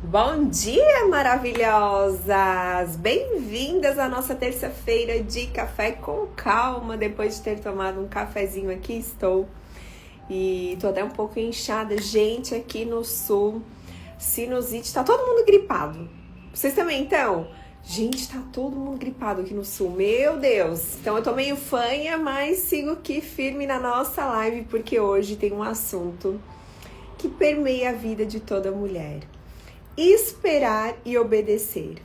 Bom dia, maravilhosas! Bem-vindas à nossa terça-feira de café com calma. Depois de ter tomado um cafezinho aqui, estou. E tô até um pouco inchada. Gente, aqui no sul, sinusite, tá todo mundo gripado. Vocês também então? Gente, tá todo mundo gripado aqui no sul. Meu Deus! Então eu tô meio fanha, mas sigo aqui firme na nossa live, porque hoje tem um assunto que permeia a vida de toda mulher. Esperar e obedecer.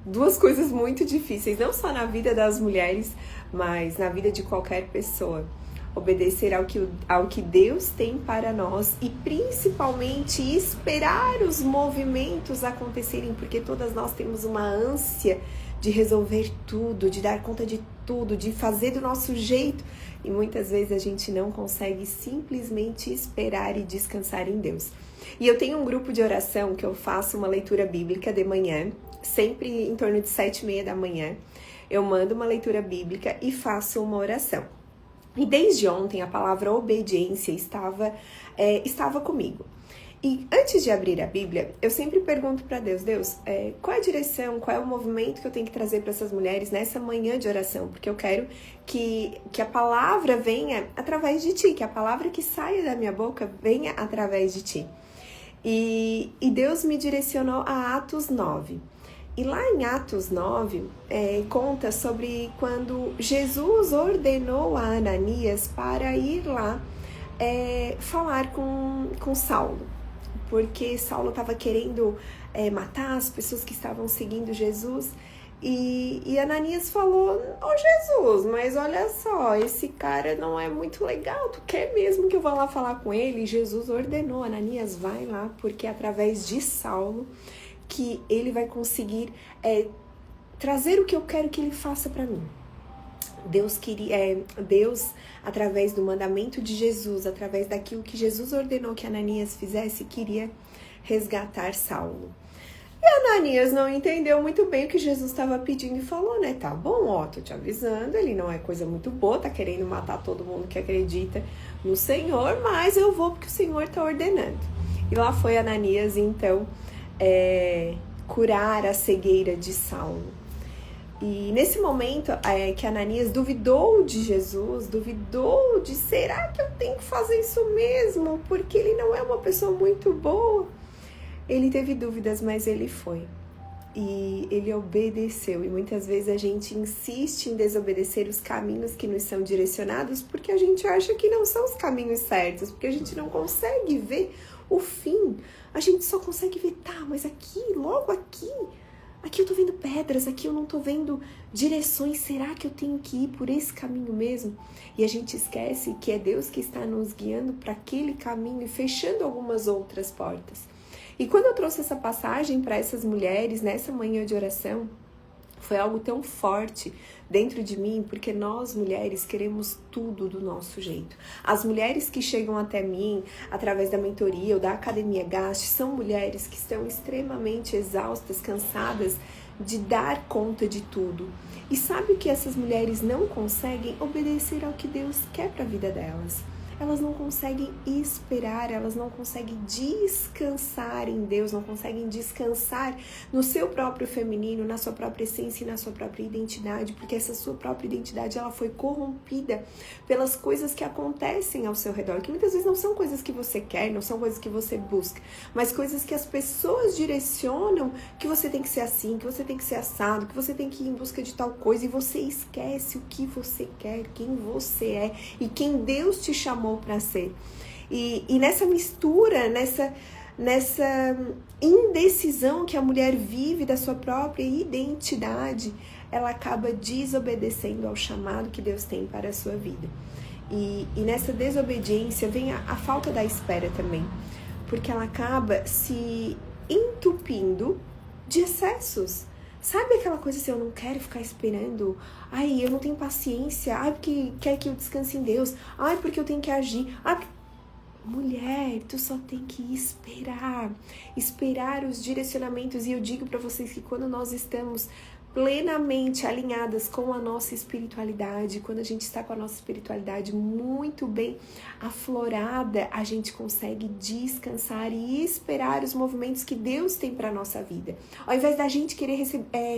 Duas coisas muito difíceis, não só na vida das mulheres, mas na vida de qualquer pessoa. Obedecer ao que Deus tem para nós e principalmente esperar os movimentos acontecerem, porque todas nós temos uma ânsia de resolver tudo, de dar conta de tudo, de fazer do nosso jeito. E muitas vezes a gente não consegue simplesmente esperar e descansar em Deus. E eu tenho um grupo de oração que eu faço uma leitura bíblica de manhã, sempre em torno de 7h30 da manhã. Eu mando uma leitura bíblica e faço uma oração. E desde ontem a palavra obediência estava comigo. E antes de abrir a Bíblia, eu sempre pergunto para Deus, qual é a direção, qual é o movimento que eu tenho que trazer para essas mulheres nessa manhã de oração? Porque eu quero que a palavra venha através de Ti, que a palavra que saia da minha boca venha através de Ti. E Deus me direcionou a Atos 9. E lá em Atos 9, conta sobre quando Jesus ordenou a Ananias para ir lá falar com Saulo. Porque Saulo estava querendo matar as pessoas que estavam seguindo Jesus. E Ananias falou, Jesus, mas olha só, esse cara não é muito legal, tu quer mesmo que eu vá lá falar com ele? E Jesus ordenou, Ananias, vai lá, porque é através de Saulo que ele vai conseguir trazer o que eu quero que ele faça para mim. Deus, através do mandamento de Jesus, através daquilo que Jesus ordenou que Ananias fizesse, queria resgatar Saulo. E Ananias não entendeu muito bem o que Jesus estava pedindo e falou, tá bom, tô te avisando, ele não é coisa muito boa, tá querendo matar todo mundo que acredita no Senhor, mas eu vou porque o Senhor tá ordenando. E lá foi Ananias, então, curar a cegueira de Saulo. E nesse momento que Ananias duvidou de Jesus, duvidou de será que eu tenho que fazer isso mesmo? Porque ele não é uma pessoa muito boa. Ele teve dúvidas, mas ele foi. E ele obedeceu. E muitas vezes a gente insiste em desobedecer os caminhos que nos são direcionados porque a gente acha que não são os caminhos certos, porque a gente não consegue ver o fim. A gente só consegue ver, mas aqui, logo aqui eu tô vendo pedras, aqui eu não tô vendo direções, será que eu tenho que ir por esse caminho mesmo? E a gente esquece que é Deus que está nos guiando para aquele caminho e fechando algumas outras portas. E quando eu trouxe essa passagem para essas mulheres nessa manhã de oração, foi algo tão forte dentro de mim, porque nós mulheres queremos tudo do nosso jeito. As mulheres que chegam até mim através da mentoria ou da Academia Gast são mulheres que estão extremamente exaustas, cansadas de dar conta de tudo. E sabe o que essas mulheres não conseguem? Obedecer ao que Deus quer para a vida delas. Elas não conseguem esperar, elas não conseguem descansar em Deus, não conseguem descansar no seu próprio feminino, na sua própria essência e na sua própria identidade, porque essa sua própria identidade ela foi corrompida pelas coisas que acontecem ao seu redor, que muitas vezes não são coisas que você quer, não são coisas que você busca, mas coisas que as pessoas direcionam, que você tem que ser assim, que você tem que ser assado, que você tem que ir em busca de tal coisa, e você esquece o que você quer, quem você é e quem Deus te chamou para ser. E nessa mistura, nessa indecisão que a mulher vive da sua própria identidade, ela acaba desobedecendo ao chamado que Deus tem para a sua vida. E nessa desobediência vem a falta da espera também, porque ela acaba se entupindo de excessos. Sabe aquela coisa assim, eu não quero ficar esperando, eu não tenho paciência, porque quer que eu descanse em Deus, porque eu tenho que agir, mulher, tu só tem que esperar os direcionamentos. E eu digo para vocês que quando nós estamos plenamente alinhadas com a nossa espiritualidade, quando a gente está com a nossa espiritualidade muito bem aflorada, a gente consegue descansar e esperar os movimentos que Deus tem para a nossa vida. Ao invés da gente querer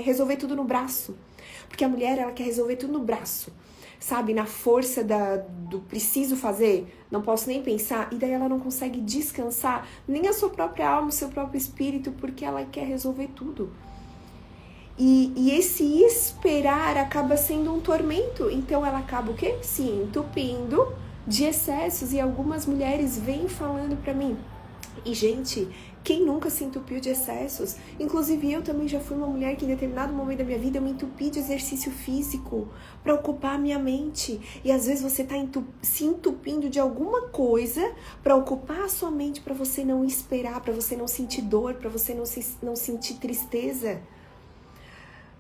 resolver tudo no braço, porque a mulher, ela quer resolver tudo no braço, sabe? Na força do preciso fazer, não posso nem pensar, e daí ela não consegue descansar nem a sua própria alma, o seu próprio espírito, porque ela quer resolver tudo. E esse esperar acaba sendo um tormento, então ela acaba o quê? Se entupindo de excessos, e algumas mulheres vêm falando pra mim, e gente, quem nunca se entupiu de excessos? Inclusive eu também já fui uma mulher que em determinado momento da minha vida eu me entupi de exercício físico para ocupar a minha mente. E às vezes você está se entupindo de alguma coisa para ocupar a sua mente, para você não esperar, para você não sentir dor, para você não sentir tristeza.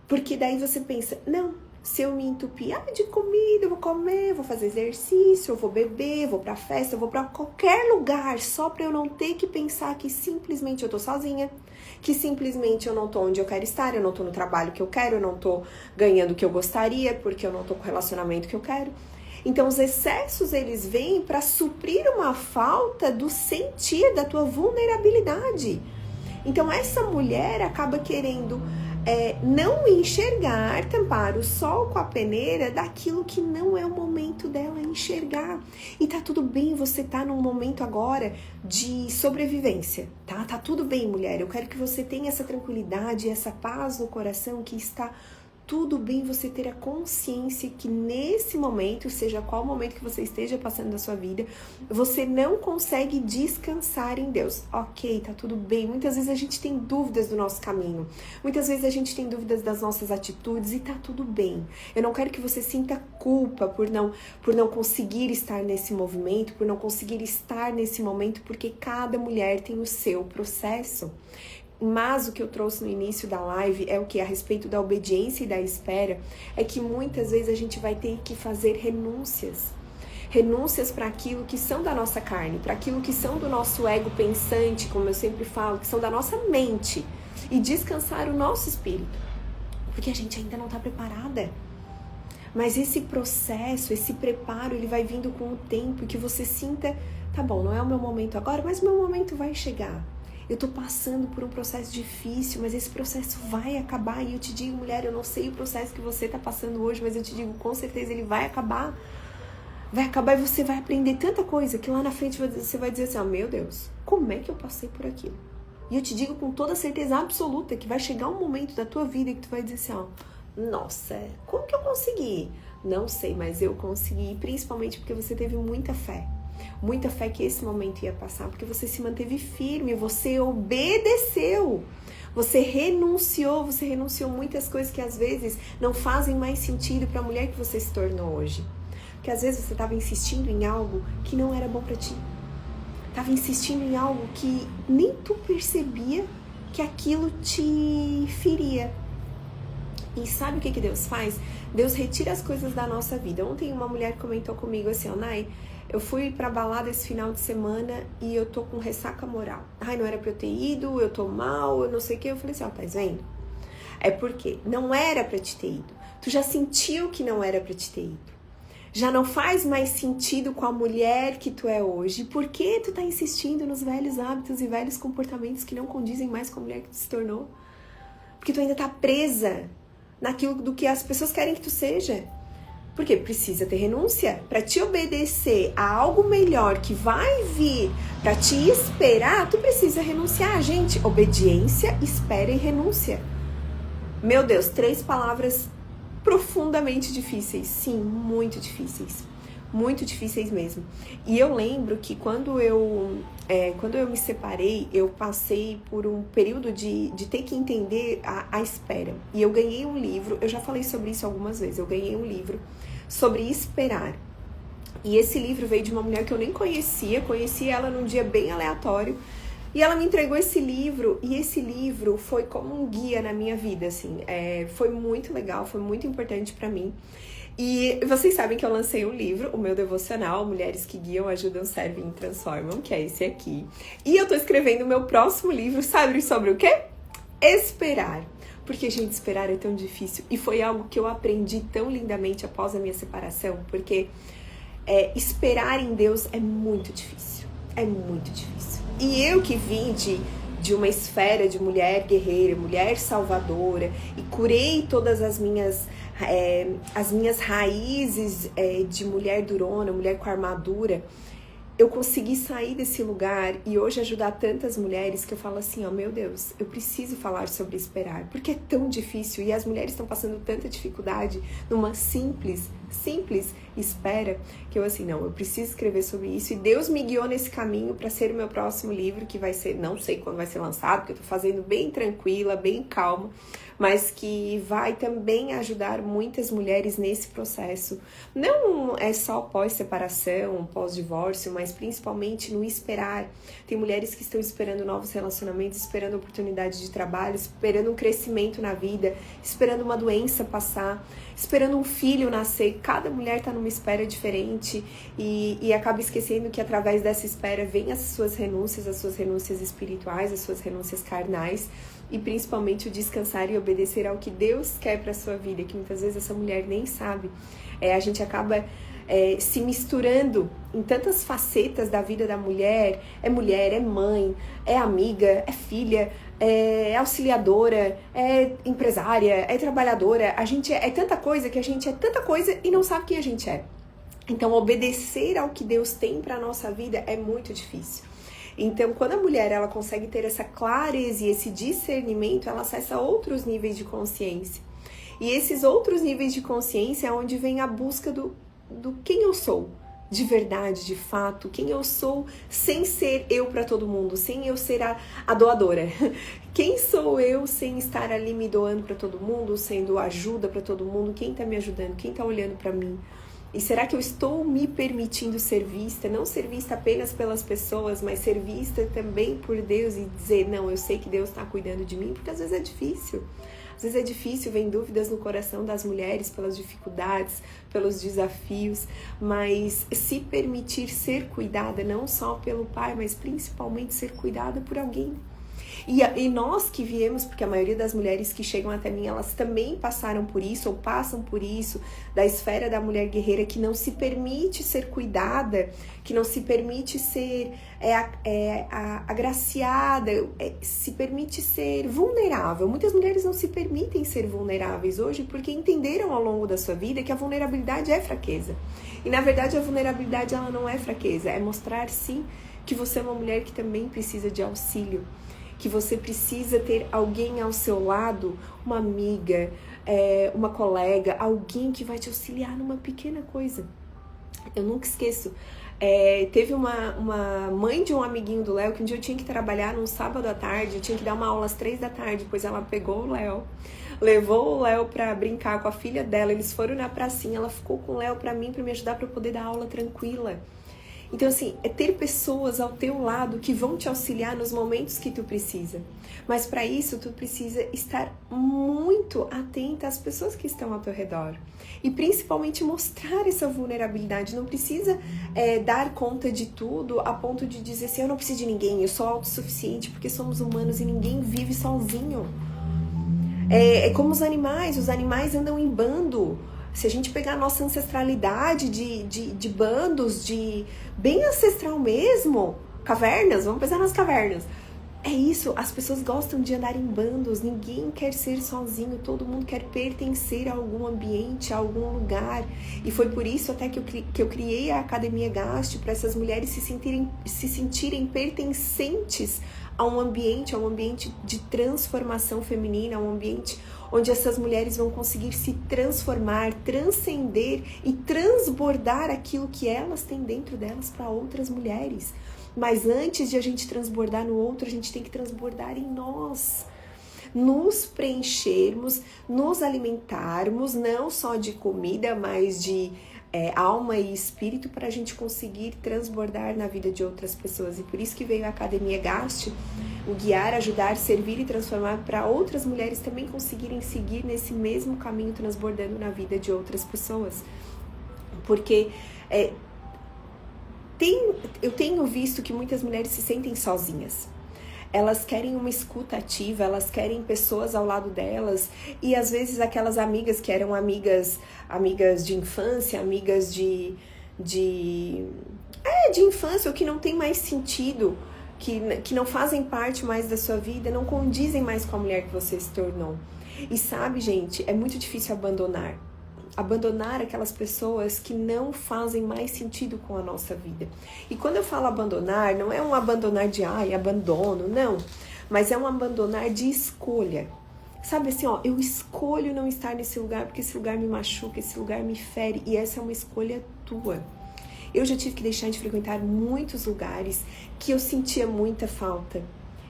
Porque daí você pensa, não, se eu me entupir de comida, eu vou comer, vou fazer exercício, eu vou beber, vou pra festa, eu vou pra qualquer lugar, só pra eu não ter que pensar que simplesmente eu tô sozinha, que simplesmente eu não tô onde eu quero estar, eu não tô no trabalho que eu quero, eu não tô ganhando o que eu gostaria, porque eu não tô com o relacionamento que eu quero. Então os excessos, eles vêm pra suprir uma falta do sentir, da tua vulnerabilidade. Então essa mulher acaba querendo não enxergar, tampar o sol com a peneira daquilo que não é o momento dela enxergar. E tá tudo bem, você tá num momento agora de sobrevivência, tá? Tá tudo bem, mulher. Eu quero que você tenha essa tranquilidade, essa paz no coração, que está tudo bem você ter a consciência que nesse momento, seja qual momento que você esteja passando da sua vida, você não consegue descansar em Deus. Ok, tá tudo bem. Muitas vezes a gente tem dúvidas do nosso caminho. Muitas vezes a gente tem dúvidas das nossas atitudes e tá tudo bem. Eu não quero que você sinta culpa por não conseguir estar nesse movimento, por não conseguir estar nesse momento, porque cada mulher tem o seu processo. Mas o que eu trouxe no início da live é o que? A respeito da obediência e da espera, é que muitas vezes a gente vai ter que fazer renúncias. Renúncias para aquilo que são da nossa carne, para aquilo que são do nosso ego pensante, como eu sempre falo, que são da nossa mente. E descansar o nosso espírito, porque a gente ainda não está preparada. Mas esse processo, esse preparo, ele vai vindo com o tempo, e que você sinta, tá bom, não é o meu momento agora, mas o meu momento vai chegar. Eu tô passando por um processo difícil, mas esse processo vai acabar. E eu te digo, mulher, eu não sei o processo que você tá passando hoje, mas eu te digo, com certeza ele vai acabar. Vai acabar e você vai aprender tanta coisa que lá na frente você vai dizer assim, meu Deus, como é que eu passei por aquilo? E eu te digo com toda certeza absoluta que vai chegar um momento da tua vida que tu vai dizer assim, nossa, como que eu consegui? Não sei, mas eu consegui, principalmente porque você teve muita fé. Muita fé que esse momento ia passar, porque você se manteve firme, você obedeceu, você renunciou muitas coisas que às vezes não fazem mais sentido para a mulher que você se tornou hoje. Porque às vezes você estava insistindo em algo que não era bom para ti. Estava insistindo em algo que nem tu percebia que aquilo te feria. E sabe o que Deus faz? Deus retira as coisas da nossa vida. Ontem uma mulher comentou comigo assim, Nai, eu fui pra balada esse final de semana e eu tô com ressaca moral. Não era pra eu ter ido, eu tô mal, eu não sei o que. Eu falei assim, tá vendo? É porque não era pra te ter ido. Tu já sentiu que não era pra te ter ido. Já não faz mais sentido com a mulher que tu é hoje. Por que tu tá insistindo nos velhos hábitos e velhos comportamentos que não condizem mais com a mulher que tu se tornou? Porque tu ainda tá presa naquilo do que as pessoas querem que tu seja. Porque precisa ter renúncia. Para te obedecer a algo melhor que vai vir para te esperar, tu precisa renunciar, gente. Obediência, espera e renúncia. Meu Deus, 3 palavras profundamente difíceis. Sim, muito difíceis. Muito difíceis mesmo. E eu lembro que quando eu me separei, eu passei por um período de ter que entender a espera. E eu ganhei um livro, eu já falei sobre isso algumas vezes, eu ganhei um livro sobre esperar. E esse livro veio de uma mulher que eu nem conhecia, conheci ela num dia bem aleatório. E ela me entregou esse livro, e esse livro foi como um guia na minha vida, assim. Foi muito legal, foi muito importante pra mim. E vocês sabem que eu lancei um livro, o meu devocional, Mulheres que Guiam, Ajudam, Servem e Transformam, que é esse aqui. E eu tô escrevendo o meu próximo livro, sabe sobre o quê? Esperar. Porque, gente, esperar é tão difícil. E foi algo que eu aprendi tão lindamente após a minha separação. Porque esperar em Deus é muito difícil. É muito difícil. E eu que vim de uma esfera de mulher guerreira, mulher salvadora, e curei todas as minhas raízes de mulher durona, mulher com armadura, eu consegui sair desse lugar e hoje ajudar tantas mulheres que eu falo assim, ó, meu Deus, eu preciso falar sobre esperar, porque é tão difícil e as mulheres estão passando tanta dificuldade numa simples espera, que eu assim, não, eu preciso escrever sobre isso e Deus me guiou nesse caminho para ser o meu próximo livro, que vai ser, não sei quando vai ser lançado, porque eu tô fazendo bem tranquila, bem calma, mas que vai também ajudar muitas mulheres nesse processo. Não é só pós-separação, pós-divórcio, mas principalmente no esperar. Tem mulheres que estão esperando novos relacionamentos, esperando oportunidade de trabalho, esperando um crescimento na vida, esperando uma doença passar, esperando um filho nascer. Cada mulher está numa espera diferente e acaba esquecendo que através dessa espera vem as suas renúncias espirituais, as suas renúncias carnais, e principalmente o descansar e obedecer ao que Deus quer para a sua vida, que muitas vezes essa mulher nem sabe. A gente acaba se misturando em tantas facetas da vida da mulher, é mãe, é amiga, é filha, é auxiliadora, é empresária, é trabalhadora. A gente é tanta coisa que a gente é tanta coisa e não sabe quem a gente é. Então, obedecer ao que Deus tem para a nossa vida é muito difícil. Então, quando a mulher ela consegue ter essa clareza e esse discernimento, ela acessa outros níveis de consciência. E esses outros níveis de consciência é onde vem a busca do quem eu sou, de verdade, de fato, quem eu sou sem ser eu para todo mundo, sem eu ser a doadora. Quem sou eu sem estar ali me doando para todo mundo, sendo ajuda para todo mundo? Quem está me ajudando? Quem está olhando para mim? E será que eu estou me permitindo ser vista? Não ser vista apenas pelas pessoas, mas ser vista também por Deus e dizer, não, eu sei que Deus está cuidando de mim, porque às vezes é difícil. Às vezes é difícil, vem dúvidas no coração das mulheres pelas dificuldades, pelos desafios, mas se permitir ser cuidada não só pelo pai, mas principalmente ser cuidada por alguém. E nós que viemos, porque a maioria das mulheres que chegam até mim, elas também passaram por isso, ou passam por isso, da esfera da mulher guerreira que não se permite ser cuidada, que não se permite ser agraciada, se permite ser vulnerável. Muitas mulheres não se permitem ser vulneráveis hoje porque entenderam ao longo da sua vida que a vulnerabilidade é fraqueza. E na verdade a vulnerabilidade ela não é fraqueza, é mostrar sim que você é uma mulher que também precisa de auxílio, que você precisa ter alguém ao seu lado, uma amiga, uma colega, alguém que vai te auxiliar numa pequena coisa. Eu nunca esqueço, teve uma mãe de um amiguinho do Léo que um dia eu tinha que trabalhar num sábado à tarde, eu tinha que dar uma aula às 3 da tarde, pois ela pegou o Léo, levou o Léo pra brincar com a filha dela, eles foram na pracinha, ela ficou com o Léo pra mim, pra me ajudar pra eu poder dar aula tranquila. Então, assim, é ter pessoas ao teu lado que vão te auxiliar nos momentos que tu precisa. Mas para isso, tu precisa estar muito atenta às pessoas que estão ao teu redor. E principalmente mostrar essa vulnerabilidade. Não precisa dar conta de tudo a ponto de dizer assim, eu não preciso de ninguém, eu sou autossuficiente, porque somos humanos e ninguém vive sozinho. É como os animais andam em bando. Se a gente pegar a nossa ancestralidade de bandos, bem ancestral mesmo, cavernas, vamos pensar nas cavernas. É isso, as pessoas gostam de andar em bandos, ninguém quer ser sozinho, todo mundo quer pertencer a algum ambiente, a algum lugar. E foi por isso até que eu criei a Academia Gast, para essas mulheres se sentirem pertencentes a um ambiente de transformação feminina, a um ambiente onde essas mulheres vão conseguir se transformar, transcender e transbordar aquilo que elas têm dentro delas para outras mulheres. Mas antes de a gente transbordar no outro, a gente tem que transbordar em nós. Nos preenchermos, nos alimentarmos, não só de comida, mas de alma e espírito, para a gente conseguir transbordar na vida de outras pessoas. E por isso que veio a Academia Gast, o guiar, ajudar, servir e transformar, para outras mulheres também conseguirem seguir nesse mesmo caminho, transbordando na vida de outras pessoas. Porque eu tenho visto que muitas mulheres se sentem sozinhas. elas querem uma escuta ativa, elas querem pessoas ao lado delas, e às vezes aquelas amigas que eram amigas de infância, amigas de infância, ou que não tem mais sentido, que não fazem parte mais da sua vida, não condizem mais com a mulher que você se tornou. E sabe, gente, é muito difícil abandonar aquelas pessoas que não fazem mais sentido com a nossa vida. E quando eu falo abandonar, não é um abandonar de abandono, não, mas é um abandonar de escolha. Sabe assim, ó, eu escolho não estar nesse lugar porque esse lugar me machuca, esse lugar me fere, e essa é uma escolha tua. Eu já tive que deixar de frequentar muitos lugares que eu sentia muita falta.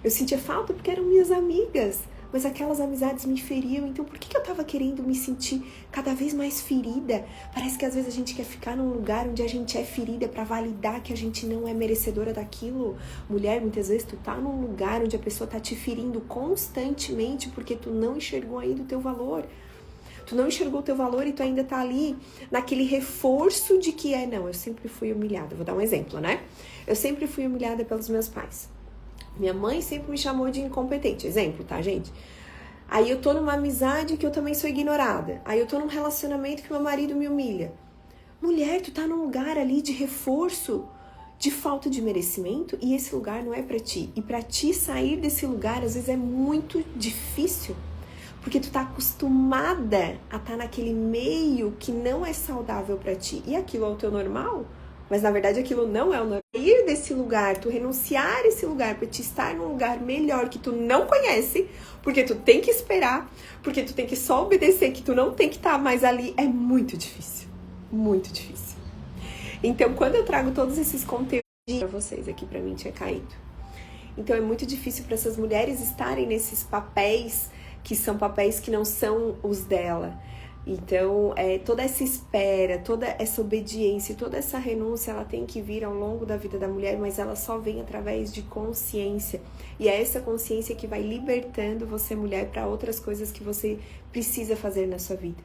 Eu sentia falta porque eram minhas amigas, mas aquelas amizades me feriam. Então por que eu tava querendo me sentir cada vez mais ferida? Parece que às vezes a gente quer ficar num lugar onde a gente é ferida para validar que a gente não é merecedora daquilo. Mulher, muitas vezes tu tá num lugar onde a pessoa tá te ferindo constantemente porque tu não enxergou ainda o teu valor. Tu não enxergou o teu valor e tu ainda tá ali naquele reforço de que não, eu sempre fui humilhada. Vou dar um exemplo, né? Eu sempre fui humilhada pelos meus pais. Minha mãe sempre me chamou de incompetente. Exemplo, tá, gente? Aí eu tô numa amizade que eu também sou ignorada. Aí eu tô num relacionamento que meu marido me humilha. Mulher, tu tá num lugar ali de reforço, de falta de merecimento, e esse lugar não é pra ti. E pra ti sair desse lugar, às vezes é muito difícil. Porque tu tá acostumada a estar naquele meio que não é saudável pra ti. E aquilo é o teu normal? Mas na verdade aquilo não é o normal. Ir desse lugar, tu renunciar a esse lugar pra te estar num lugar melhor que tu não conhece, porque tu tem que esperar, porque tu tem que só obedecer, que tu não tem que estar mais ali, é muito difícil. Muito difícil. Então quando eu trago todos esses conteúdos pra vocês, aqui pra mim tinha caído. Então é muito difícil para essas mulheres estarem nesses papéis que são papéis que não são os dela. Então, toda essa espera, toda essa obediência, toda essa renúncia, ela tem que vir ao longo da vida da mulher, mas ela só vem através de consciência. E é essa consciência que vai libertando você, mulher, para outras coisas que você precisa fazer na sua vida.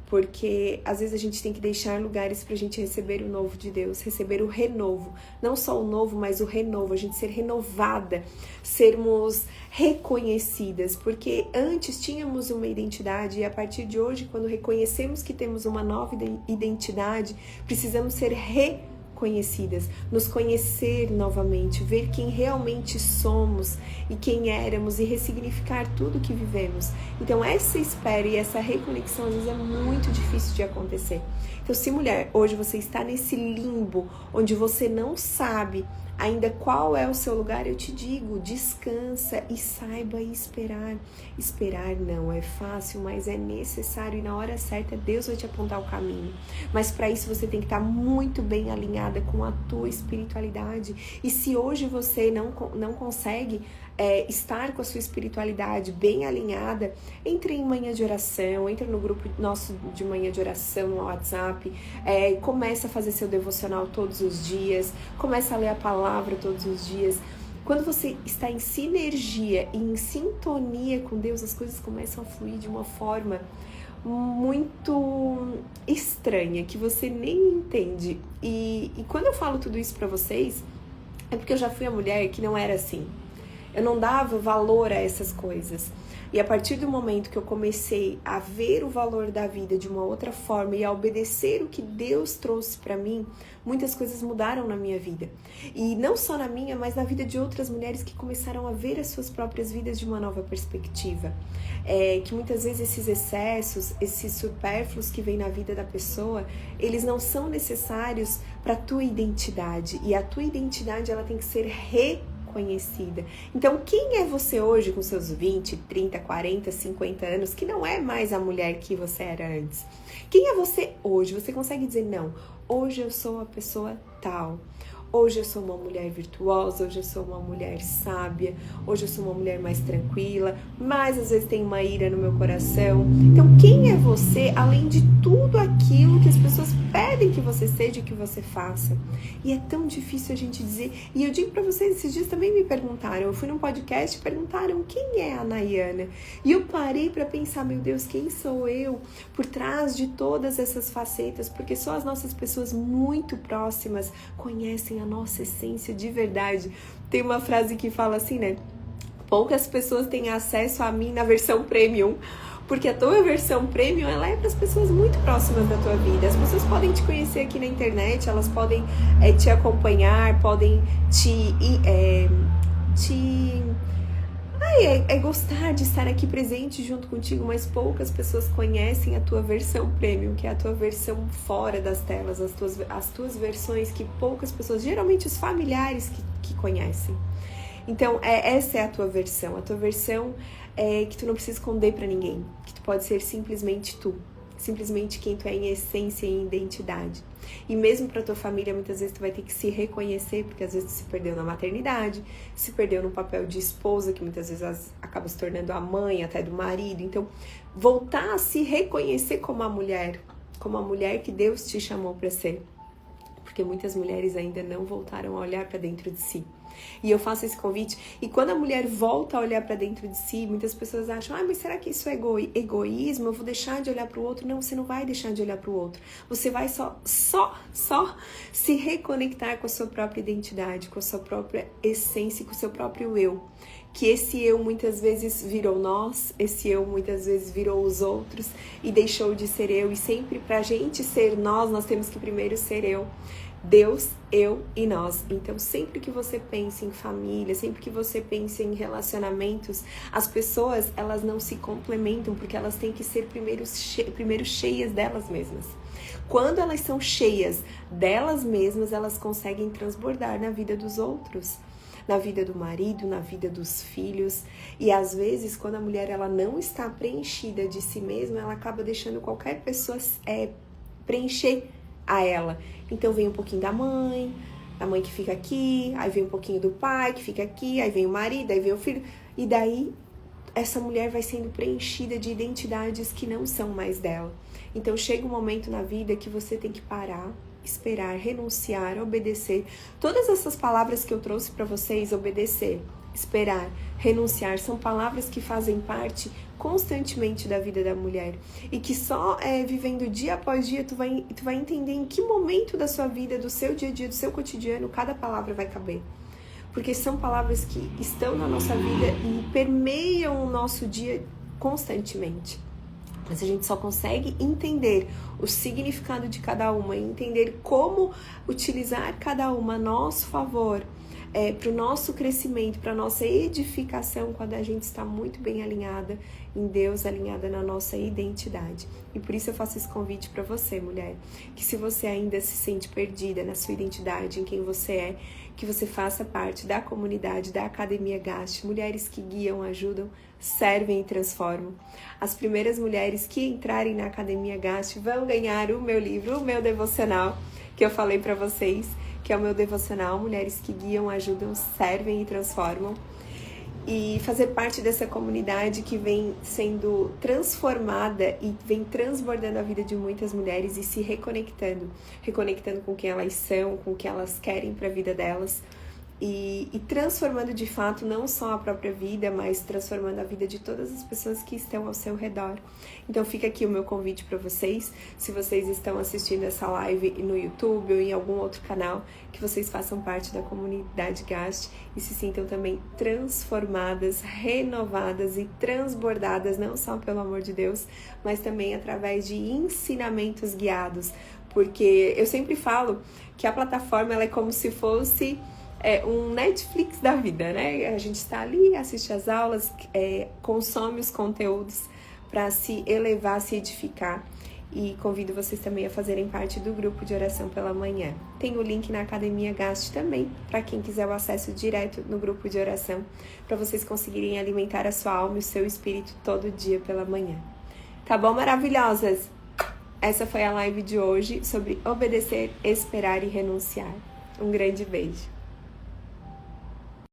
Porque às vezes a gente tem que deixar lugares pra gente receber o novo de Deus, receber o renovo. Não só o novo, mas o renovo, a gente ser renovada, sermos reconhecidas. Porque antes tínhamos uma identidade e a partir de hoje, quando reconhecemos que temos uma nova identidade, precisamos ser reconhecidas, nos conhecer novamente, ver quem realmente somos e quem éramos e ressignificar tudo que vivemos. Então essa espera e essa reconexão às vezes é muito difícil de acontecer. Então se mulher, hoje você está nesse limbo onde você não sabe ainda qual é o seu lugar, eu te digo, descansa e saiba esperar. Esperar não é fácil, mas é necessário e na hora certa Deus vai te apontar o caminho. Mas para isso você tem que estar muito bem alinhada com a tua espiritualidade. E se hoje você não consegue estar com a sua espiritualidade bem alinhada, entre em manhã de oração, entra no grupo nosso de manhã de oração no WhatsApp, começa a fazer seu devocional todos os dias, começa a ler a palavra todos os dias. Quando você está em sinergia e em sintonia com Deus, as coisas começam a fluir de uma forma muito estranha, que você nem entende. E quando eu falo tudo isso pra vocês, é porque eu já fui a mulher que não era assim. Eu não dava valor a essas coisas. E a partir do momento que eu comecei a ver o valor da vida de uma outra forma e a obedecer o que Deus trouxe para mim, muitas coisas mudaram na minha vida. E não só na minha, mas na vida de outras mulheres que começaram a ver as suas próprias vidas de uma nova perspectiva. Que muitas vezes esses excessos, esses supérfluos que vêm na vida da pessoa, eles não são necessários para a tua identidade. E a tua identidade, ela tem que ser reconhecida. Então, quem é você hoje com seus 20, 30, 40, 50 anos, que não é mais a mulher que você era antes? Quem é você hoje? Você consegue dizer, não, hoje eu sou a pessoa tal. Hoje eu sou uma mulher virtuosa, hoje eu sou uma mulher sábia, hoje eu sou uma mulher mais tranquila, mas às vezes tem uma ira no meu coração. Então, quem é você, além de tudo aquilo que as pessoas pedem que você seja e que você faça? E é tão difícil a gente dizer. E eu digo pra vocês, esses dias também me perguntaram, eu fui num podcast e perguntaram quem é a Nayana. E eu parei pra pensar, meu Deus, quem sou eu por trás de todas essas facetas? Porque só as nossas pessoas muito próximas conhecem a nossa essência de verdade. Tem uma frase que fala assim, né? Poucas pessoas têm acesso a mim na versão premium, porque a tua versão premium, ela é para as pessoas muito próximas da tua vida. As pessoas podem te conhecer aqui na internet, elas podem te acompanhar, podem gostar de estar aqui presente junto contigo, mas poucas pessoas conhecem a tua versão premium, que é a tua versão fora das telas, as tuas versões que poucas pessoas, geralmente os familiares que conhecem. Então, essa é a tua versão. A tua versão é que tu não precisa esconder pra ninguém, que tu pode ser simplesmente tu, simplesmente quem tu é em essência e em identidade. E mesmo pra tua família, muitas vezes tu vai ter que se reconhecer, porque às vezes tu se perdeu na maternidade, se perdeu no papel de esposa, que muitas vezes acaba se tornando a mãe até do marido. Então, voltar a se reconhecer como a mulher que Deus te chamou pra ser. Porque muitas mulheres ainda não voltaram a olhar pra dentro de si. E eu faço esse convite, e quando a mulher volta a olhar para dentro de si, muitas pessoas acham, mas será que isso é egoísmo? Eu vou deixar de olhar para o outro? Não, você não vai deixar de olhar para o outro. Você vai só se reconectar com a sua própria identidade, com a sua própria essência, com o seu próprio eu. Que esse eu muitas vezes virou nós, esse eu muitas vezes virou os outros e deixou de ser eu. E sempre pra gente ser nós temos que primeiro ser eu. Deus, eu e nós. Então, sempre que você pense em família, sempre que você pense em relacionamentos, as pessoas, elas não se complementam, porque elas têm que ser primeiro cheias delas mesmas. Quando elas são cheias delas mesmas, elas conseguem transbordar na vida dos outros, na vida do marido, na vida dos filhos. E às vezes, quando a mulher ela não está preenchida de si mesma, ela acaba deixando qualquer pessoa preencher a ela. Então vem um pouquinho da mãe, a mãe que fica aqui, aí vem um pouquinho do pai que fica aqui, aí vem o marido, aí vem o filho, e daí essa mulher vai sendo preenchida de identidades que não são mais dela. Então chega um momento na vida que você tem que parar, esperar, renunciar, obedecer. Todas essas palavras que eu trouxe para vocês, obedecer, esperar, renunciar, são palavras que fazem parte constantemente da vida da mulher, e que só vivendo dia após dia tu vai entender em que momento da sua vida, do seu dia a dia, do seu cotidiano, cada palavra vai caber, porque são palavras que estão na nossa vida e permeiam o nosso dia constantemente. Mas a gente só consegue entender o significado de cada uma e entender como utilizar cada uma a nosso favor, para o nosso crescimento, para a nossa edificação, quando a gente está muito bem alinhada em Deus, alinhada na nossa identidade. E por isso eu faço esse convite para você, mulher, que se você ainda se sente perdida na sua identidade, em quem você é, que você faça parte da comunidade da Academia Gast, mulheres que guiam, ajudam, servem e transformam. As primeiras mulheres que entrarem na Academia Gast vão ganhar o meu livro, o meu devocional, que eu falei para vocês, que é o meu devocional, Mulheres que Guiam, Ajudam, Servem e Transformam. E fazer parte dessa comunidade que vem sendo transformada e vem transbordando a vida de muitas mulheres e se reconectando com quem elas são, com o que elas querem para a vida delas. E transformando de fato não só a própria vida, mas transformando a vida de todas as pessoas que estão ao seu redor. Então fica aqui o meu convite para vocês, se vocês estão assistindo essa live no YouTube ou em algum outro canal, que vocês façam parte da comunidade Gast e se sintam também transformadas, renovadas e transbordadas, não só pelo amor de Deus, mas também através de ensinamentos guiados, porque eu sempre falo que a plataforma ela é como se fosse um Netflix da vida, né? A gente está ali, assiste as aulas, consome os conteúdos para se elevar, se edificar. E convido vocês também a fazerem parte do grupo de oração pela manhã. Tem o link na Academia Gast também, para quem quiser o acesso direto no grupo de oração, para vocês conseguirem alimentar a sua alma e o seu espírito todo dia pela manhã. Tá bom, maravilhosas? Essa foi a live de hoje sobre obedecer, esperar e renunciar. Um grande beijo.